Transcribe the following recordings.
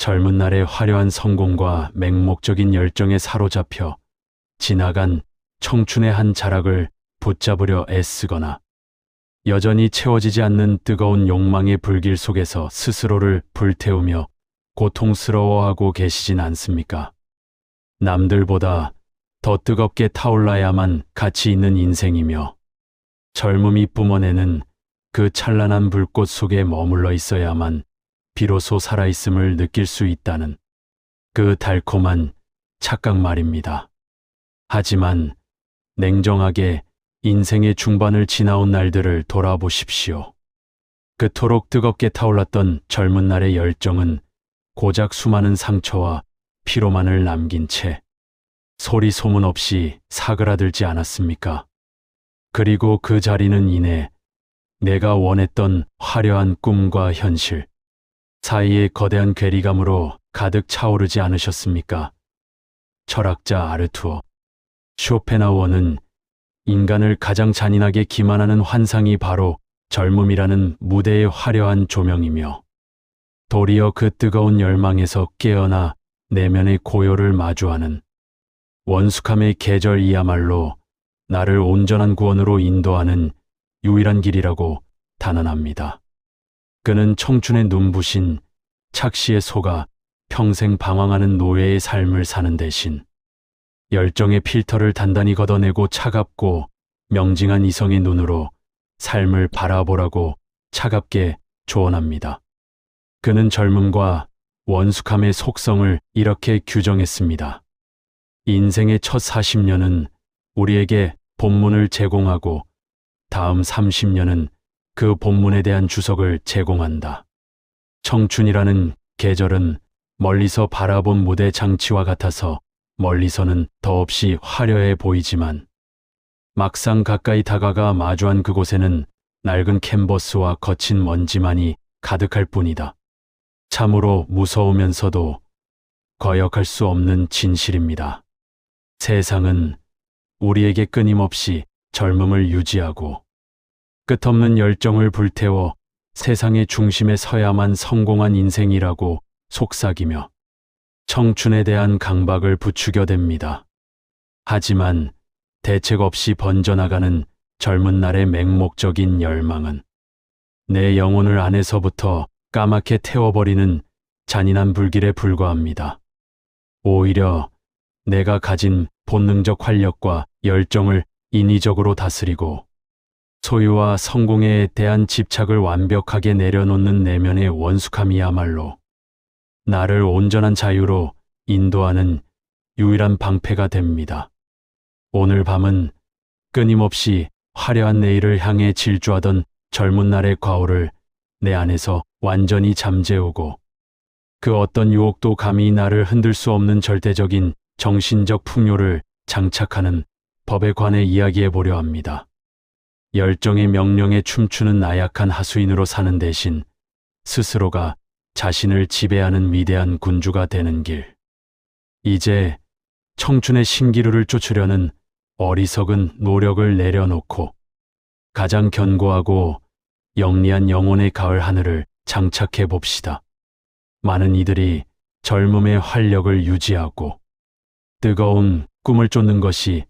젊은 날의 화려한 성공과 맹목적인 열정에 사로잡혀 지나간 청춘의 한 자락을 붙잡으려 애쓰거나 여전히 채워지지 않는 뜨거운 욕망의 불길 속에서 스스로를 불태우며 고통스러워하고 계시진 않습니까? 남들보다 더 뜨겁게 타올라야만 가치 있는 인생이며 젊음이 뿜어내는 그 찬란한 불꽃 속에 머물러 있어야만 비로소 살아있음을 느낄 수 있다는 그 달콤한 착각 말입니다. 하지만 냉정하게 인생의 중반을 지나온 날들을 돌아보십시오. 그토록 뜨겁게 타올랐던 젊은 날의 열정은 고작 수많은 상처와 피로만을 남긴 채 소리 소문 없이 사그라들지 않았습니까? 그리고 그 자리는 이내 내가 원했던 화려한 꿈과 현실 사이의 거대한 괴리감으로 가득 차오르지 않으셨습니까? 철학자 아르투어 쇼펜하우어는 인간을 가장 잔인하게 기만하는 환상이 바로 젊음이라는 무대의 화려한 조명이며 도리어 그 뜨거운 열망에서 깨어나 내면의 고요를 마주하는 원숙함의 계절이야말로 나를 온전한 구원으로 인도하는 유일한 길이라고 단언합니다. 그는 청춘의 눈부신 착시에 속아 평생 방황하는 노예의 삶을 사는 대신 열정의 필터를 단단히 걷어내고 차갑고 명징한 이성의 눈으로 삶을 바라보라고 차갑게 조언합니다. 그는 젊음과 원숙함의 속성을 이렇게 규정했습니다. 인생의 첫 40년은 우리에게 본문을 제공하고 다음 30년은 그 본문에 대한 주석을 제공한다. 청춘이라는 계절은 멀리서 바라본 무대 장치와 같아서 멀리서는 더없이 화려해 보이지만 막상 가까이 다가가 마주한 그곳에는 낡은 캔버스와 거친 먼지만이 가득할 뿐이다. 참으로 무서우면서도 거역할 수 없는 진실입니다. 세상은 우리에게 끊임없이 젊음을 유지하고 끝없는 열정을 불태워 세상의 중심에 서야만 성공한 인생이라고 속삭이며 청춘에 대한 강박을 부추겨댑니다. 하지만 대책 없이 번져나가는 젊은 날의 맹목적인 열망은 내 영혼을 안에서부터 까맣게 태워버리는 잔인한 불길에 불과합니다. 오히려 내가 가진 본능적 활력과 열정을 인위적으로 다스리고 소유와 성공에 대한 집착을 완벽하게 내려놓는 내면의 원숙함이야말로 나를 온전한 자유로 인도하는 유일한 방패가 됩니다. 오늘 밤은 끊임없이 화려한 내일을 향해 질주하던 젊은 날의 과오를 내 안에서 완전히 잠재우고 그 어떤 유혹도 감히 나를 흔들 수 없는 절대적인 정신적 풍요를 장착하는 법에 관해 이야기해 보려 합니다. 열정의 명령에 춤추는 나약한 하수인으로 사는 대신 스스로가 자신을 지배하는 위대한 군주가 되는 길. 이제 청춘의 신기루를 쫓으려는 어리석은 노력을 내려놓고 가장 견고하고 영리한 영혼의 가을 하늘을 장착해 봅시다. 많은 이들이 젊음의 활력을 유지하고 뜨거운 꿈을 쫓는 것이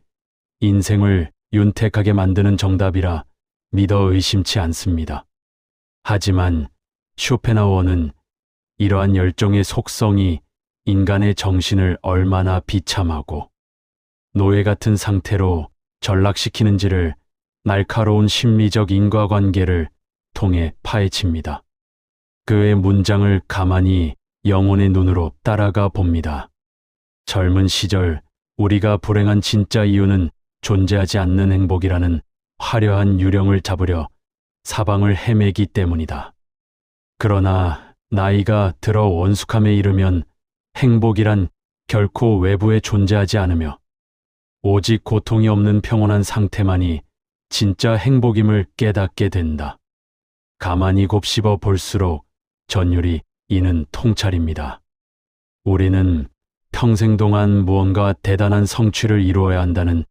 인생을 윤택하게 만드는 정답이라 믿어 의심치 않습니다. 하지만 쇼펜하우어는 이러한 열정의 속성이 인간의 정신을 얼마나 비참하고 노예 같은 상태로 전락시키는지를 날카로운 심리적 인과관계를 통해 파헤칩니다. 그의 문장을 가만히 영혼의 눈으로 따라가 봅니다. 젊은 시절 우리가 불행한 진짜 이유는 존재하지 않는 행복이라는 화려한 유령을 잡으려 사방을 헤매기 때문이다. 그러나 나이가 들어 원숙함에 이르면 행복이란 결코 외부에 존재하지 않으며 오직 고통이 없는 평온한 상태만이 진짜 행복임을 깨닫게 된다. 가만히 곱씹어 볼수록 전율이 이는 통찰입니다. 우리는 평생 동안 무언가 대단한 성취를 이루어야 한다는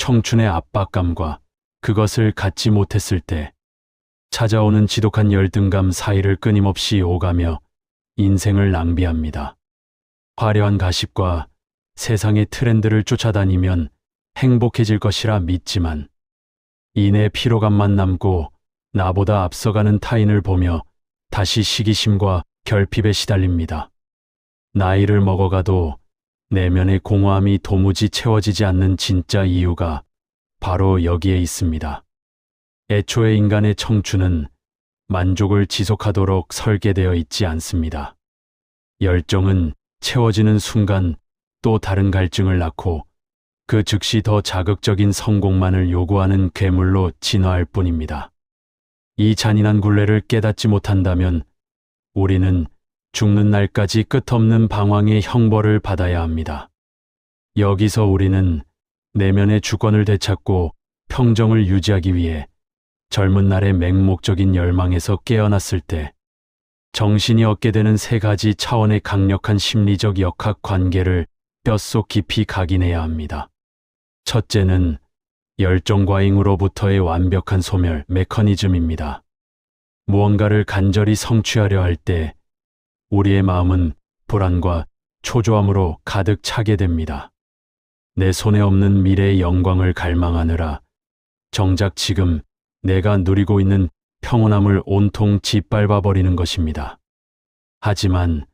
청춘의 압박감과 그것을 갖지 못했을 때 찾아오는 지독한 열등감 사이를 끊임없이 오가며 인생을 낭비합니다. 화려한 가십과 세상의 트렌드를 쫓아다니면 행복해질 것이라 믿지만 이내 피로감만 남고 나보다 앞서가는 타인을 보며 다시 시기심과 결핍에 시달립니다. 나이를 먹어가도 내면의 공허함이 도무지 채워지지 않는 진짜 이유가 바로 여기에 있습니다. 애초에 인간의 청춘은 만족을 지속하도록 설계되어 있지 않습니다. 열정은 채워지는 순간 또 다른 갈증을 낳고 그 즉시 더 자극적인 성공만을 요구하는 괴물로 진화할 뿐입니다. 이 잔인한 굴레를 깨닫지 못한다면 우리는 죽는 날까지 끝없는 방황의 형벌을 받아야 합니다. 여기서 우리는 내면의 주권을 되찾고 평정을 유지하기 위해 젊은 날의 맹목적인 열망에서 깨어났을 때 정신이 얻게 되는 세 가지 차원의 강력한 심리적 역학 관계를 뼛속 깊이 각인해야 합니다. 첫째는 열정과잉으로부터의 완벽한 소멸 메커니즘입니다. 무언가를 간절히 성취하려 할 때 우리의 마음은 불안과 초조함으로 가득 차게 됩니다. 내 손에 없는 미래의 영광을 갈망하느라 정작 지금 내가 누리고 있는 평온함을 온통 짓밟아 버리는 것입니다. 하지만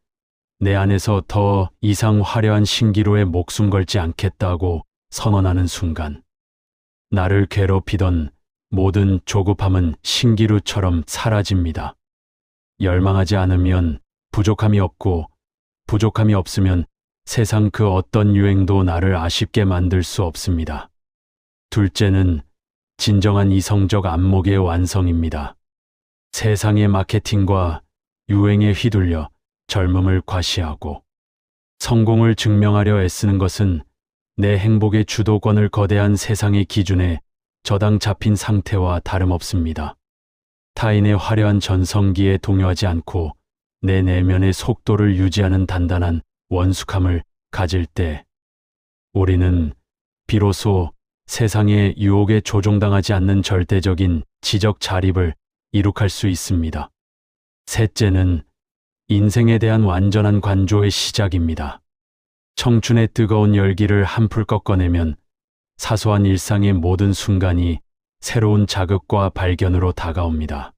내 안에서 더 이상 화려한 신기루에 목숨 걸지 않겠다고 선언하는 순간 나를 괴롭히던 모든 조급함은 신기루처럼 사라집니다. 열망하지 않으면 부족함이 없고 부족함이 없으면 세상 그 어떤 유행도 나를 아쉽게 만들 수 없습니다. 둘째는 진정한 이성적 안목의 완성입니다. 세상의 마케팅과 유행에 휘둘려 젊음을 과시하고 성공을 증명하려 애쓰는 것은 내 행복의 주도권을 거대한 세상의 기준에 저당 잡힌 상태와 다름없습니다. 타인의 화려한 전성기에 동요하지 않고 내 내면의 속도를 유지하는 단단한 원숙함을 가질 때 우리는 비로소 세상의 유혹에 조종당하지 않는 절대적인 지적 자립을 이룩할 수 있습니다. 셋째는 인생에 대한 완전한 관조의 시작입니다. 청춘의 뜨거운 열기를 한풀 꺾어내면 사소한 일상의 모든 순간이 새로운 자극과 발견으로 다가옵니다.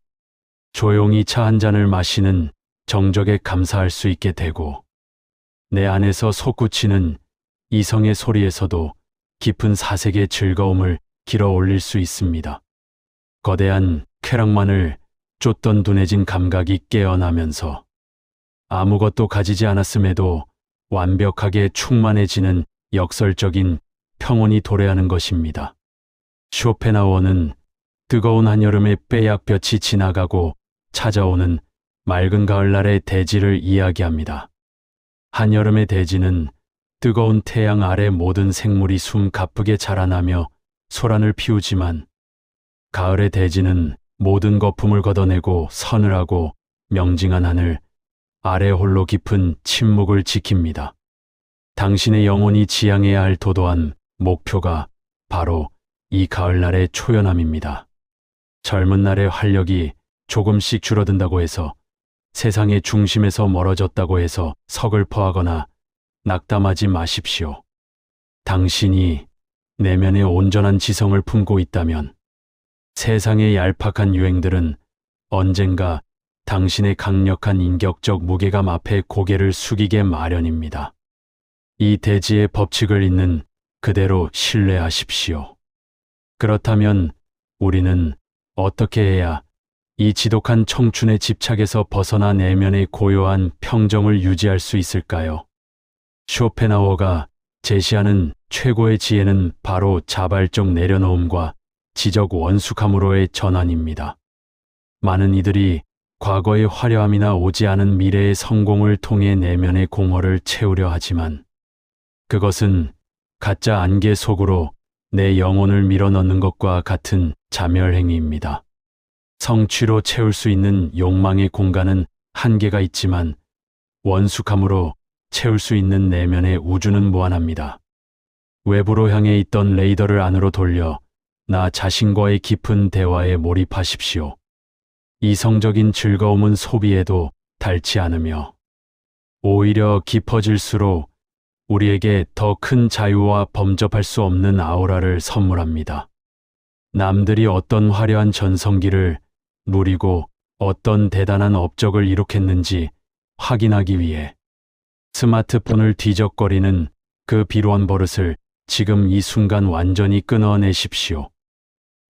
조용히 차 한 잔을 마시는 정적에 감사할 수 있게 되고 내 안에서 솟구치는 이성의 소리에서도 깊은 사색의 즐거움을 길어 올릴 수 있습니다. 거대한 쾌락만을 쫓던 둔해진 감각이 깨어나면서 아무것도 가지지 않았음에도 완벽하게 충만해지는 역설적인 평온이 도래하는 것입니다. 쇼펜하우어는 뜨거운 한여름의 빼약볕이 지나가고 찾아오는 맑은 가을날의 대지를 이야기합니다. 한여름의 대지는 뜨거운 태양 아래 모든 생물이 숨가쁘게 자라나며 소란을 피우지만 가을의 대지는 모든 거품을 걷어내고 서늘하고 명징한 하늘 아래 홀로 깊은 침묵을 지킵니다. 당신의 영혼이 지향해야 할 도도한 목표가 바로 이 가을날의 초연함입니다. 젊은 날의 활력이 조금씩 줄어든다고 해서 세상의 중심에서 멀어졌다고 해서 서글퍼하거나 낙담하지 마십시오. 당신이 내면의 온전한 지성을 품고 있다면 세상의 얄팍한 유행들은 언젠가 당신의 강력한 인격적 무게감 앞에 고개를 숙이게 마련입니다. 이 대지의 법칙을 잇는 그대로 신뢰하십시오. 그렇다면 우리는 어떻게 해야 이 지독한 청춘의 집착에서 벗어나 내면의 고요한 평정을 유지할 수 있을까요? 쇼펜하우어가 제시하는 최고의 지혜는 바로 자발적 내려놓음과 지적 원숙함으로의 전환입니다. 많은 이들이 과거의 화려함이나 오지 않은 미래의 성공을 통해 내면의 공허를 채우려 하지만 그것은 가짜 안개 속으로 내 영혼을 밀어넣는 것과 같은 자멸행위입니다. 성취로 채울 수 있는 욕망의 공간은 한계가 있지만 원숙함으로 채울 수 있는 내면의 우주는 무한합니다. 외부로 향해 있던 레이더를 안으로 돌려 나 자신과의 깊은 대화에 몰입하십시오. 이성적인 즐거움은 소비에도 닳지 않으며 오히려 깊어질수록 우리에게 더 큰 자유와 범접할 수 없는 아우라를 선물합니다. 남들이 어떤 화려한 전성기를 누리고 어떤 대단한 업적을 이룩했는지 확인하기 위해 스마트폰을 뒤적거리는 그 비루한 버릇을 지금 이 순간 완전히 끊어내십시오.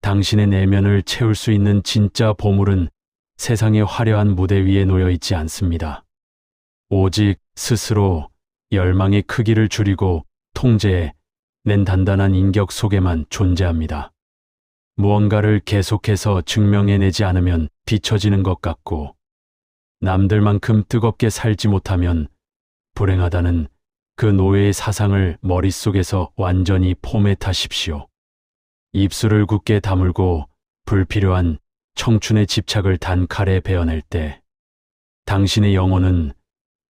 당신의 내면을 채울 수 있는 진짜 보물은 세상의 화려한 무대 위에 놓여 있지 않습니다. 오직 스스로 열망의 크기를 줄이고 통제해 낸 단단한 인격 속에만 존재합니다. 무언가를 계속해서 증명해내지 않으면 뒤처지는 것 같고, 남들만큼 뜨겁게 살지 못하면 불행하다는 그 노예의 사상을 머릿속에서 완전히 포맷하십시오. 입술을 굳게 다물고 불필요한 청춘의 집착을 단칼에 베어낼 때 당신의 영혼은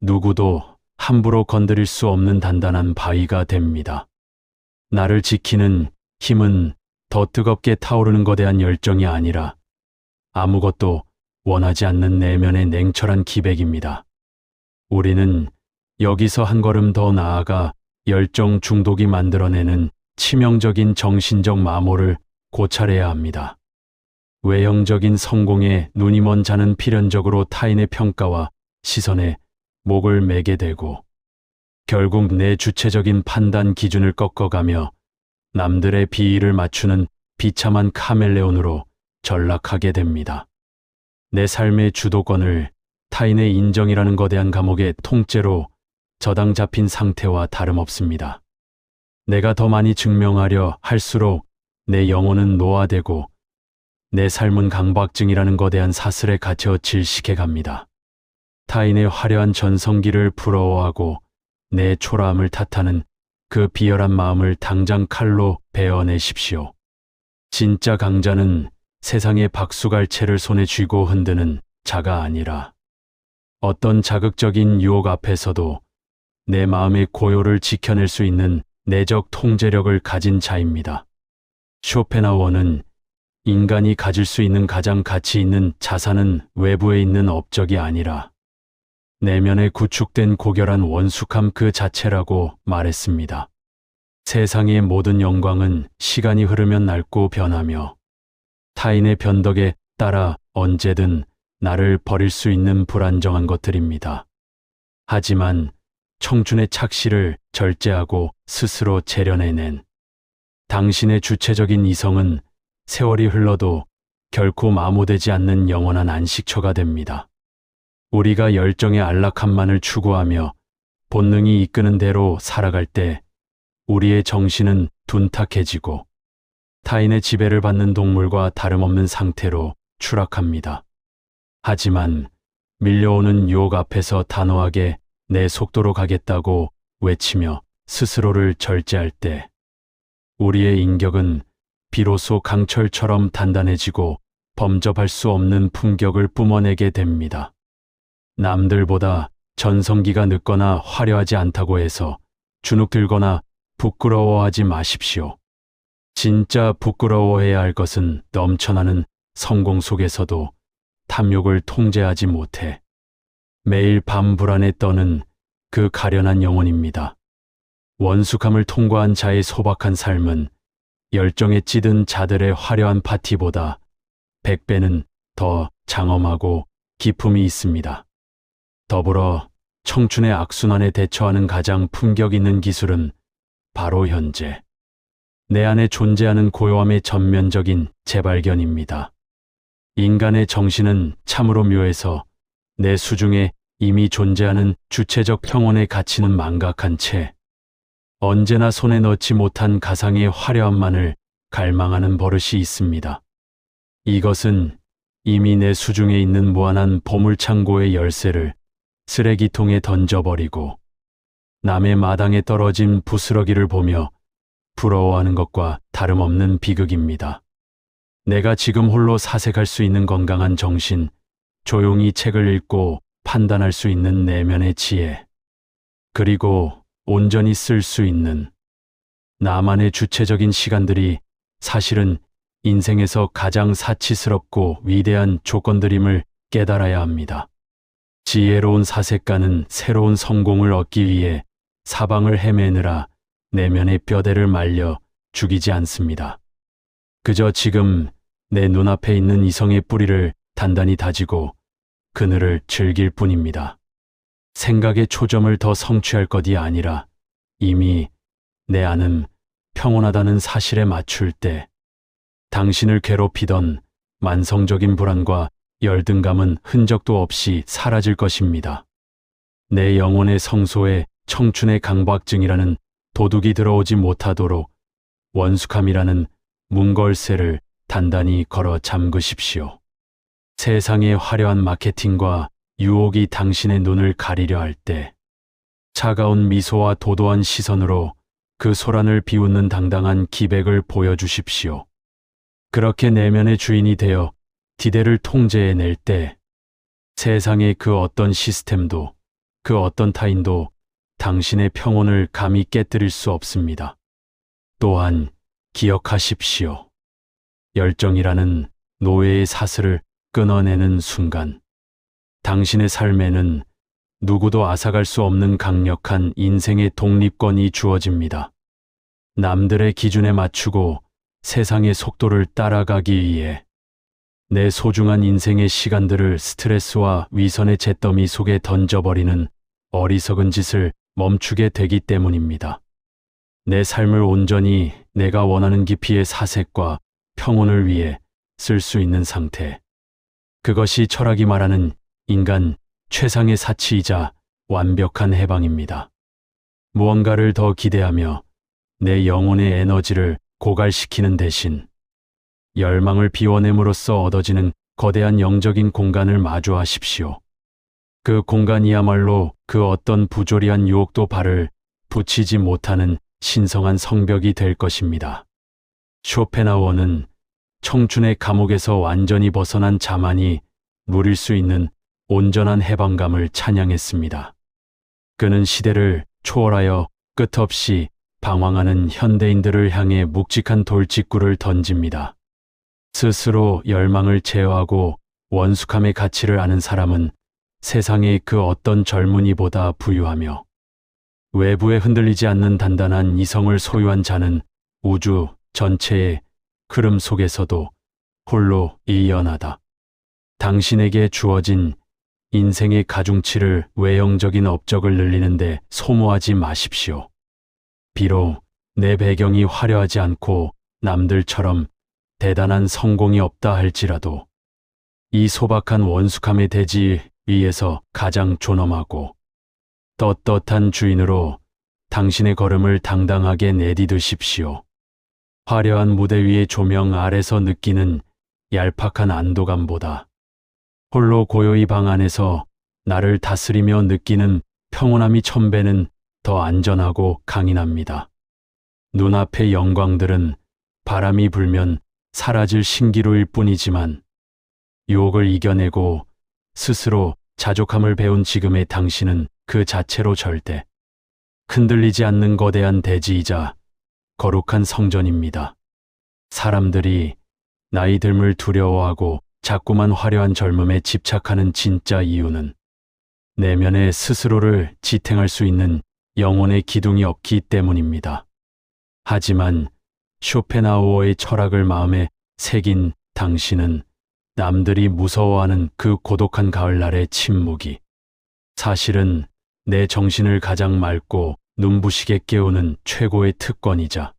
누구도 함부로 건드릴 수 없는 단단한 바위가 됩니다. 나를 지키는 힘은 더 뜨겁게 타오르는 것에 대한 열정이 아니라 아무것도 원하지 않는 내면의 냉철한 기백입니다. 우리는 여기서 한 걸음 더 나아가 열정 중독이 만들어내는 치명적인 정신적 마모를 고찰해야 합니다. 외형적인 성공에 눈이 먼 자는 필연적으로 타인의 평가와 시선에 목을 매게 되고, 결국 내 주체적인 판단 기준을 꺾어가며 남들의 비위를 맞추는 비참한 카멜레온으로 전락하게 됩니다. 내 삶의 주도권을 타인의 인정이라는 거대한 감옥의 통째로 저당 잡힌 상태와 다름없습니다. 내가 더 많이 증명하려 할수록 내 영혼은 노화되고 내 삶은 강박증이라는 거대한 사슬에 갇혀 질식해 갑니다. 타인의 화려한 전성기를 부러워하고 내 초라함을 탓하는 그 비열한 마음을 당장 칼로 베어내십시오. 진짜 강자는 세상의 박수갈채를 손에 쥐고 흔드는 자가 아니라 어떤 자극적인 유혹 앞에서도 내 마음의 고요를 지켜낼 수 있는 내적 통제력을 가진 자입니다. 쇼펜하우어는 인간이 가질 수 있는 가장 가치 있는 자산은 외부에 있는 업적이 아니라 내면에 구축된 고결한 원숙함 그 자체라고 말했습니다. 세상의 모든 영광은 시간이 흐르면 낡고 변하며 타인의 변덕에 따라 언제든 나를 버릴 수 있는 불안정한 것들입니다. 하지만 청춘의 착시를 절제하고 스스로 재련해낸 당신의 주체적인 이성은 세월이 흘러도 결코 마모되지 않는 영원한 안식처가 됩니다. 우리가 열정의 안락함만을 추구하며 본능이 이끄는 대로 살아갈 때 우리의 정신은 둔탁해지고 타인의 지배를 받는 동물과 다름없는 상태로 추락합니다. 하지만 밀려오는 유혹 앞에서 단호하게 내 속도로 가겠다고 외치며 스스로를 절제할 때 우리의 인격은 비로소 강철처럼 단단해지고 범접할 수 없는 품격을 뿜어내게 됩니다. 남들보다 전성기가 늦거나 화려하지 않다고 해서 주눅 들거나 부끄러워하지 마십시오. 진짜 부끄러워해야 할 것은 넘쳐나는 성공 속에서도 탐욕을 통제하지 못해 매일 밤 불안에 떠는 그 가련한 영혼입니다. 원숙함을 통과한 자의 소박한 삶은 열정에 찌든 자들의 화려한 파티보다 100배는 더 장엄하고 기품이 있습니다. 더불어 청춘의 악순환에 대처하는 가장 품격 있는 기술은 바로 현재 내 안에 존재하는 고요함의 전면적인 재발견입니다. 인간의 정신은 참으로 묘해서 내 수중에 이미 존재하는 주체적 평온의 가치는 망각한 채 언제나 손에 넣지 못한 가상의 화려함만을 갈망하는 버릇이 있습니다. 이것은 이미 내 수중에 있는 무한한 보물창고의 열쇠를 쓰레기통에 던져버리고 남의 마당에 떨어진 부스러기를 보며 부러워하는 것과 다름없는 비극입니다. 내가 지금 홀로 사색할 수 있는 건강한 정신, 조용히 책을 읽고 판단할 수 있는 내면의 지혜, 그리고 온전히 쓸 수 있는 나만의 주체적인 시간들이 사실은 인생에서 가장 사치스럽고 위대한 조건들임을 깨달아야 합니다. 지혜로운 사색가는 새로운 성공을 얻기 위해 사방을 헤매느라 내면의 뼈대를 말려 죽이지 않습니다. 그저 지금 내 눈앞에 있는 이성의 뿌리를 단단히 다지고 그늘을 즐길 뿐입니다. 생각의 초점을 더 성취할 것이 아니라 이미 내 안은 평온하다는 사실에 맞출 때 당신을 괴롭히던 만성적인 불안과 열등감은 흔적도 없이 사라질 것입니다. 내 영혼의 성소에 청춘의 강박증이라는 도둑이 들어오지 못하도록 원숙함이라는 문걸쇠를 단단히 걸어 잠그십시오. 세상의 화려한 마케팅과 유혹이 당신의 눈을 가리려 할 때 차가운 미소와 도도한 시선으로 그 소란을 비웃는 당당한 기백을 보여주십시오. 그렇게 내면의 주인이 되어 기대를 통제해낼 때 세상의 그 어떤 시스템도 그 어떤 타인도 당신의 평온을 감히 깨뜨릴 수 없습니다. 또한 기억하십시오. 열정이라는 노예의 사슬을 끊어내는 순간 당신의 삶에는 누구도 앗아갈 수 없는 강력한 인생의 독립권이 주어집니다. 남들의 기준에 맞추고 세상의 속도를 따라가기 위해 내 소중한 인생의 시간들을 스트레스와 위선의 잿더미 속에 던져버리는 어리석은 짓을 멈추게 되기 때문입니다. 내 삶을 온전히 내가 원하는 깊이의 사색과 평온을 위해 쓸 수 있는 상태. 그것이 철학이 말하는 인간 최상의 사치이자 완벽한 해방입니다. 무언가를 더 기대하며 내 영혼의 에너지를 고갈시키는 대신 열망을 비워냄으로써 얻어지는 거대한 영적인 공간을 마주하십시오. 그 공간이야말로 그 어떤 부조리한 유혹도 발을 붙이지 못하는 신성한 성벽이 될 것입니다. 쇼펜하우어는 청춘의 감옥에서 완전히 벗어난 자만이 누릴 수 있는 온전한 해방감을 찬양했습니다. 그는 시대를 초월하여 끝없이 방황하는 현대인들을 향해 묵직한 돌직구를 던집니다. 스스로 열망을 제어하고 원숙함의 가치를 아는 사람은 세상의 그 어떤 젊은이보다 부유하며 외부에 흔들리지 않는 단단한 이성을 소유한 자는 우주 전체의 흐름 속에서도 홀로 이연하다. 당신에게 주어진 인생의 가중치를 외형적인 업적을 늘리는데 소모하지 마십시오. 비록 내 배경이 화려하지 않고 남들처럼 대단한 성공이 없다 할지라도 이 소박한 원숙함의 대지 위에서 가장 존엄하고 떳떳한 주인으로 당신의 걸음을 당당하게 내디드십시오. 화려한 무대 위의 조명 아래서 느끼는 얄팍한 안도감보다 홀로 고요히 방 안에서 나를 다스리며 느끼는 평온함이 1000배는 더 안전하고 강인합니다. 눈앞의 영광들은 바람이 불면 사라질 신기루일 뿐이지만 유혹을 이겨내고 스스로 자족함을 배운 지금의 당신은 그 자체로 절대 흔들리지 않는 거대한 대지이자 거룩한 성전입니다. 사람들이 나이 듦을 두려워하고 자꾸만 화려한 젊음에 집착하는 진짜 이유는 내면에 스스로를 지탱할 수 있는 영혼의 기둥이 없기 때문입니다. 하지만 쇼펜하우어의 철학을 마음에 새긴 당신은 남들이 무서워하는 그 고독한 가을날의 침묵이 사실은 내 정신을 가장 맑고 눈부시게 깨우는 최고의 특권이자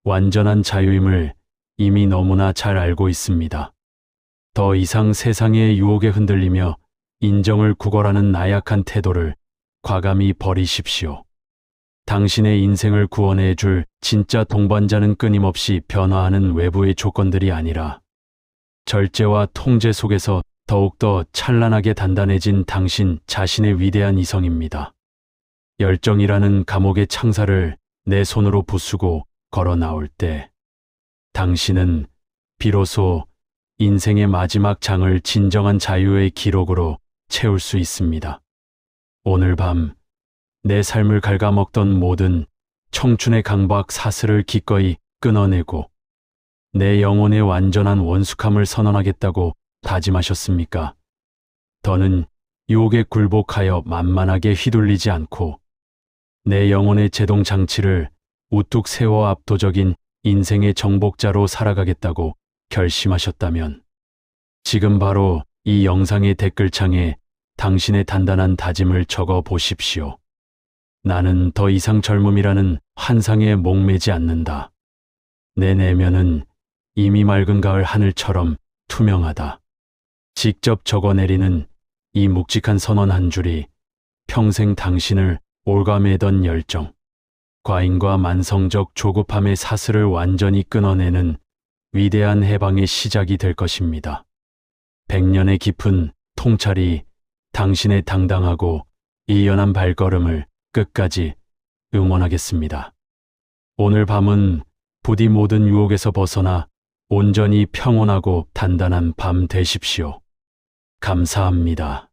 완전한 자유임을 이미 너무나 잘 알고 있습니다. 더 이상 세상의 유혹에 흔들리며 인정을 구걸하는 나약한 태도를 과감히 버리십시오. 당신의 인생을 구원해 줄 진짜 동반자는 끊임없이 변화하는 외부의 조건들이 아니라 절제와 통제 속에서 더욱더 찬란하게 단단해진 당신 자신의 위대한 이성입니다. 열정이라는 감옥의 창살을 내 손으로 부수고 걸어 나올 때 당신은 비로소 인생의 마지막 장을 진정한 자유의 기록으로 채울 수 있습니다. 오늘 밤 내 삶을 갉아먹던 모든 청춘의 강박 사슬을 기꺼이 끊어내고 내 영혼의 완전한 원숙함을 선언하겠다고 다짐하셨습니까? 더는 유혹에 굴복하여 만만하게 휘둘리지 않고 내 영혼의 제동 장치를 우뚝 세워 압도적인 인생의 정복자로 살아가겠다고 결심하셨다면 지금 바로 이 영상의 댓글창에 당신의 단단한 다짐을 적어 보십시오. 나는 더 이상 젊음이라는 환상에 목매지 않는다. 내 내면은 이미 맑은 가을 하늘처럼 투명하다. 직접 적어내리는 이 묵직한 선언 한 줄이 평생 당신을 올가매던 열정, 과잉과 만성적 조급함의 사슬을 완전히 끊어내는 위대한 해방의 시작이 될 것입니다. 100년의 깊은 통찰이 당신의 당당하고 이연한 발걸음을 끝까지 응원하겠습니다. 오늘 밤은 부디 모든 유혹에서 벗어나 온전히 평온하고 단단한 밤 되십시오. 감사합니다.